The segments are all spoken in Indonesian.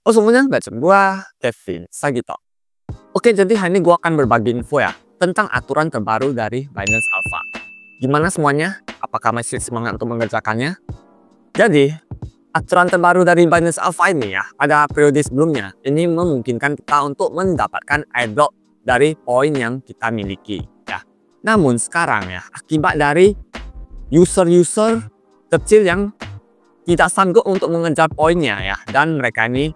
Oh semuanya baca gua Kevin Sagito. Oke, jadi hari ini gua akan berbagi info ya tentang aturan terbaru dari Binance Alpha. Gimana semuanya? Apakah masih semangat untuk mengerjakannya? Jadi, aturan terbaru dari Binance Alpha ini ya, pada periode sebelumnya, ini memungkinkan kita untuk mendapatkan airdrop dari poin yang kita miliki ya. Namun sekarang ya, akibat dari user-user kecil yang tidak sanggup untuk mengejar poinnya ya, dan mereka ini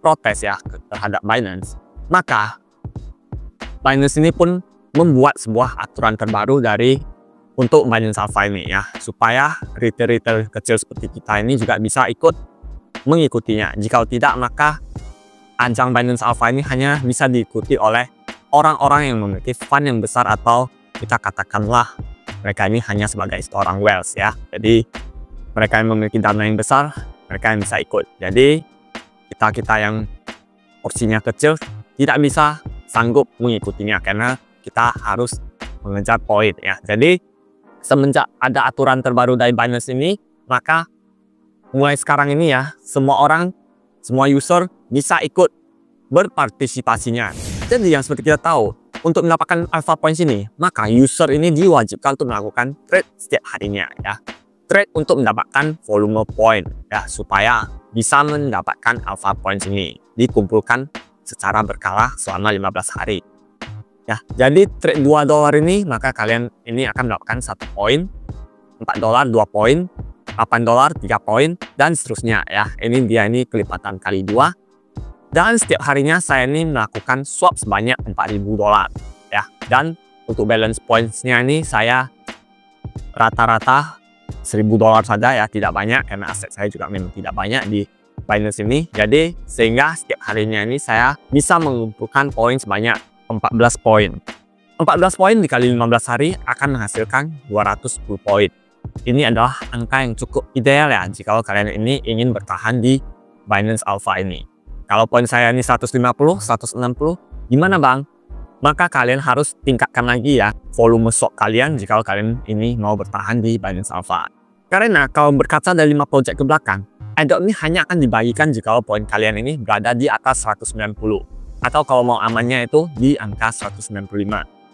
protes ya terhadap Binance, maka Binance ini pun membuat sebuah aturan terbaru untuk Binance Alpha ini ya, supaya retail-retail kecil seperti kita ini juga bisa ikut mengikutinya. Jika tidak, maka ajang Binance Alpha ini hanya bisa diikuti oleh orang-orang yang memiliki fund yang besar, atau kita katakanlah mereka ini hanya sebagai seorang whales ya. Jadi mereka yang memiliki dana yang besar, mereka yang bisa ikut. Jadi kita yang porsinya kecil tidak bisa sanggup mengikutinya karena kita harus mengejar poin ya. Jadi semenjak ada aturan terbaru dari Binance ini, maka mulai sekarang ini ya, semua user bisa ikut berpartisipasinya. Jadi yang seperti kita tahu, untuk mendapatkan Alpha Points ini, maka user ini diwajibkan untuk melakukan trade setiap harinya ya. Trade untuk mendapatkan volume point ya, supaya bisa mendapatkan Alpha Points ini dikumpulkan secara berkala selama 15 hari ya. Jadi trade $2 ini, maka kalian ini akan mendapatkan 1 poin, $4 2 poin, $8 3 poin, dan seterusnya ya. Ini kelipatan kali 2. Dan setiap harinya saya ini melakukan swap sebanyak $4.000 ya. Dan untuk balance points-nya ini saya rata-rata $1.000 saja ya, tidak banyak karena aset saya juga memang tidak banyak di Binance ini. Jadi sehingga setiap harinya ini saya bisa mengumpulkan poin sebanyak 14 poin. 14 poin dikali 15 hari akan menghasilkan 210 poin. Ini adalah angka yang cukup ideal ya jika kalian ini ingin bertahan di Binance Alpha ini. Kalau poin saya ini 150, 160, gimana bang? Maka kalian harus tingkatkan lagi ya volume swap kalian jika kalian ini mau bertahan di Binance Alpha. Karena kalau berkaca dari 5 project ke belakang, airdrop ini hanya akan dibagikan jika poin kalian ini berada di atas 190. Atau kalau mau amannya itu di angka 195.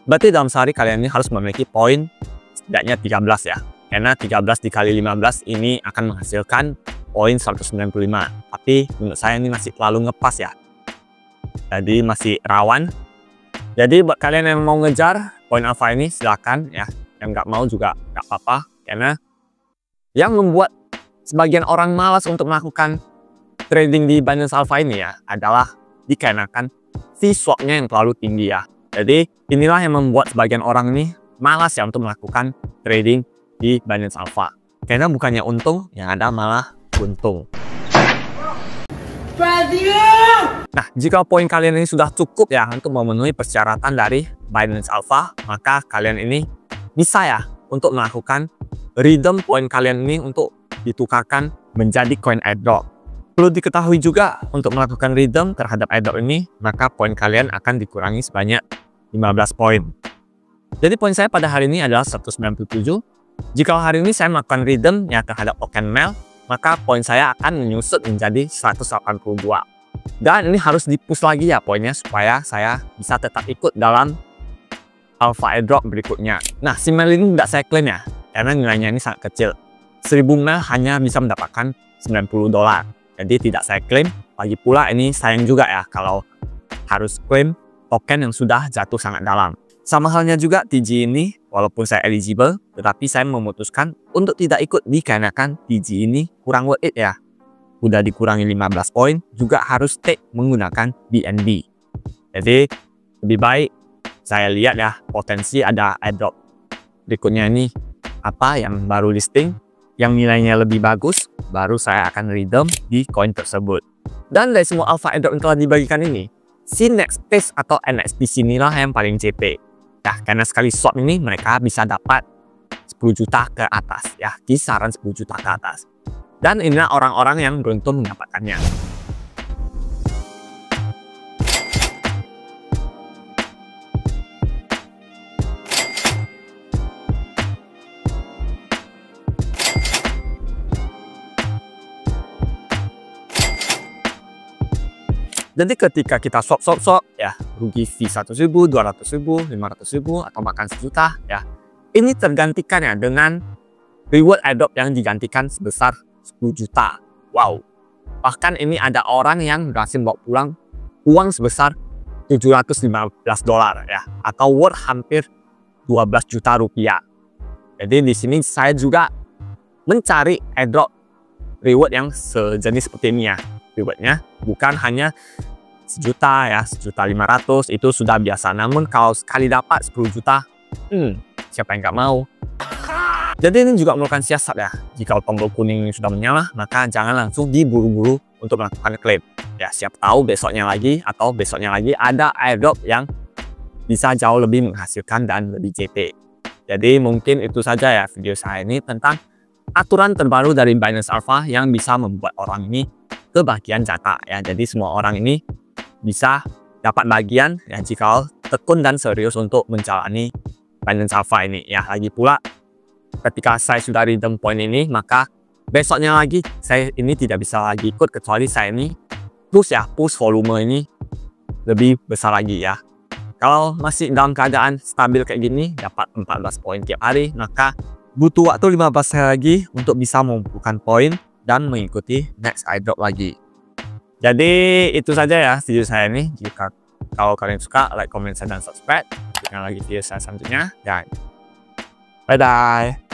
Berarti dalam sehari kalian ini harus memiliki poin setidaknya 13 ya. Karena 13 dikali 15 ini akan menghasilkan poin 195. Tapi menurut saya ini masih terlalu ngepas ya. Jadi masih rawan. Jadi buat kalian yang mau ngejar poin alpha ini silakan ya. Yang nggak mau juga nggak apa-apa. Karena yang membuat sebagian orang malas untuk melakukan trading di Binance Alpha ini ya adalah dikarenakan fee swapnya yang terlalu tinggi ya. Jadi inilah yang membuat sebagian orang ini malas ya untuk melakukan trading di Binance Alpha. Karena bukannya untung, yang ada malah untung. Nah, jika poin kalian ini sudah cukup ya untuk memenuhi persyaratan dari Binance Alpha, maka kalian ini bisa ya untuk melakukan redeem poin kalian ini untuk ditukarkan menjadi koin airdrop. Perlu diketahui juga untuk melakukan redeem terhadap airdrop ini, maka poin kalian akan dikurangi sebanyak 15 poin. Jadi poin saya pada hari ini adalah 197. Jika hari ini saya melakukan redeem ya terhadap token MEL, maka poin saya akan menyusut menjadi 182. Dan ini harus di-push lagi ya poinnya supaya saya bisa tetap ikut dalam Alpha airdrop berikutnya. Nah, si MEL ini tidak saya klaim ya, karena nilainya ini sangat kecil. 1000 MEL hanya bisa mendapatkan $90. Jadi tidak saya klaim. Lagi pula ini sayang juga ya kalau harus klaim token yang sudah jatuh sangat dalam. Sama halnya juga TG ini, walaupun saya eligible, tetapi saya memutuskan untuk tidak ikut dikarenakan TG ini kurang worth it ya. Udah dikurangi 15 poin, juga harus take menggunakan BNB. Jadi lebih baik saya lihat ya potensi ada airdrop berikutnya ini apa yang baru listing, yang nilainya lebih bagus, baru saya akan redeem di koin tersebut. Dan dari semua alpha airdrop yang telah dibagikan ini, si next phase atau NXT inilah yang paling CP. Nah, karena sekali swap ini mereka bisa dapat 10 juta ke atas ya, kisaran 10 juta ke atas. Dan inilah orang-orang yang beruntung mendapatkannya. Jadi ketika kita swap ya, rugi fee 100.000, 200.000, 500.000 atau bahkan 1 juta ya. Ini tergantikan ya dengan reward airdrop yang digantikan sebesar 10 juta. Wow. Bahkan ini ada orang yang berhasil bawa pulang uang sebesar $715 ya, atau worth hampir 12 juta rupiah. Jadi di sini saya juga mencari airdrop reward yang sejenis seperti ini ya. Rewardnya bukan hanya 1 juta ya, 1.500.000 itu sudah biasa. Namun kalau sekali dapat 10 juta, siapa yang nggak mau? Jadi ini juga merupakan siasat ya. Jika tombol kuning sudah menyala, maka jangan langsung diburu-buru untuk melakukan klaim. Ya, siapa tahu besoknya lagi atau besoknya lagi ada airdrop yang bisa jauh lebih menghasilkan dan lebih JP. Jadi mungkin itu saja ya video saya ini tentang aturan terbaru dari Binance Alpha yang bisa membuat orang ini kebagian jatah ya. Jadi semua orang ini bisa dapat bagian ya jika tekun dan serius untuk menjalani Binance Alpha ini ya. Lagi pula ketika saya sudah redeem point ini, maka besoknya lagi saya ini tidak bisa lagi ikut kecuali saya ini push volume ini lebih besar lagi ya. Kalau masih dalam keadaan stabil kayak gini, dapat 14 poin tiap hari, maka butuh waktu 15 hari lagi untuk bisa mengumpulkan poin dan mengikuti next airdrop lagi. Jadi itu saja ya video saya ini. Jika kalau kalian suka, like, comment, dan subscribe. Jangan lagi video saya selanjutnya. Dan bye-bye.